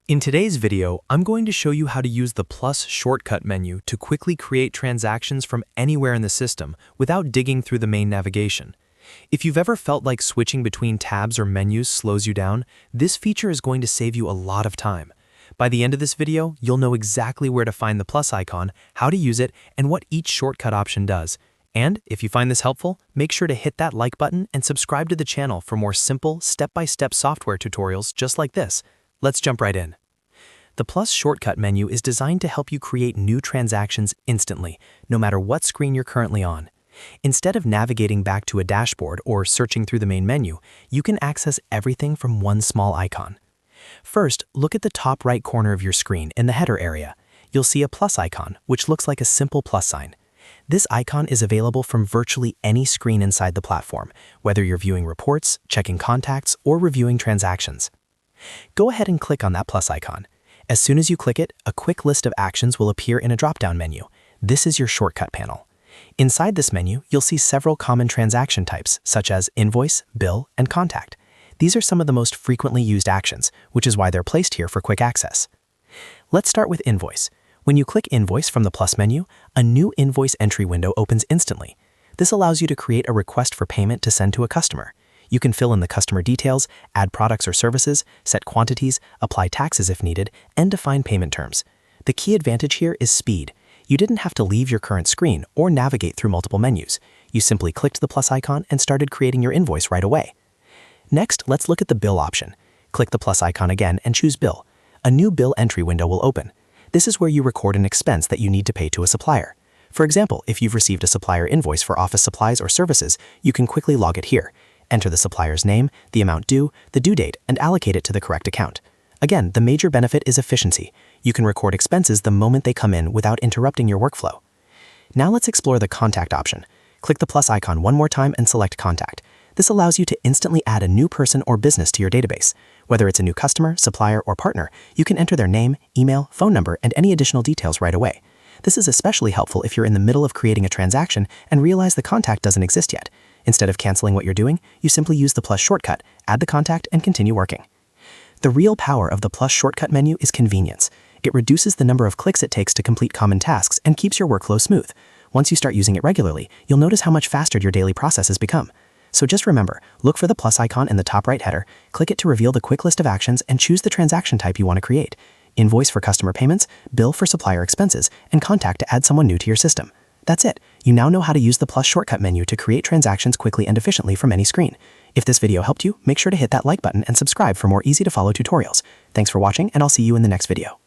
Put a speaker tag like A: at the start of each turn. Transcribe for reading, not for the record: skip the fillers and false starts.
A: In today's video, I'm going to show you how to use the plus shortcut menu to quickly create transactions from anywhere in the system without digging through the main navigation. If you've ever felt like switching between tabs or menus slows you down, this feature is going to save you a lot of time. By the end of this video, you'll know exactly where to find the plus icon, how to use it, and what each shortcut option does. And if you find this helpful, make sure to hit that like button and subscribe to the channel for more simple, step-by-step software tutorials just like this. Let's jump right in. The plus shortcut menu is designed to help you create new transactions instantly, no matter what screen you're currently on. Instead of navigating back to a dashboard or searching through the main menu, you can access everything from one small icon. First, look at the top right corner of your screen in the header area. You'll see a plus icon, which looks like a simple plus sign. This icon is available from virtually any screen inside the platform, whether you're viewing reports, checking contacts, or reviewing transactions. Go ahead and click on that plus icon. As soon as you click it, a quick list of actions will appear in a drop-down menu. This is your shortcut panel. Inside this menu, you'll see several common transaction types, such as invoice, bill, and contact. These are some of the most frequently used actions, which is why they're placed here for quick access. Let's start with invoice. When you click Invoice from the plus menu, a new invoice entry window opens instantly. This allows you to create a request for payment to send to a customer. You can fill in the customer details, add products or services, set quantities, apply taxes if needed, and define payment terms. The key advantage here is speed. You didn't have to leave your current screen or navigate through multiple menus. You simply clicked the plus icon and started creating your invoice right away. Next, let's look at the bill option. Click the plus icon again and choose Bill. A new bill entry window will open. This is where you record an expense that you need to pay to a supplier. For example, if you've received a supplier invoice for office supplies or services, you can quickly log it here. Enter the supplier's name, the amount due, the due date, and allocate it to the correct account. Again, the major benefit is efficiency. You can record expenses the moment they come in without interrupting your workflow. Now let's explore the contact option. Click the plus icon one more time and select contact. This allows you to instantly add a new person or business to your database. Whether it's a new customer, supplier, or partner, you can enter their name, email, phone number, and any additional details right away. This is especially helpful if you're in the middle of creating a transaction and realize the contact doesn't exist yet. Instead of canceling what you're doing, you simply use the plus shortcut, add the contact, and continue working. The real power of the plus shortcut menu is convenience. It reduces the number of clicks it takes to complete common tasks and keeps your workflow smooth. Once you start using it regularly, you'll notice how much faster your daily processes become. So just remember, look for the plus icon in the top right header, click it to reveal the quick list of actions, and choose the transaction type you want to create. Invoice for customer payments, bill for supplier expenses, and contact to add someone new to your system. That's it. You now know how to use the plus shortcut menu to create transactions quickly and efficiently from any screen. If this video helped you, make sure to hit that like button and subscribe for more easy-to-follow tutorials. Thanks for watching, and I'll see you in the next video.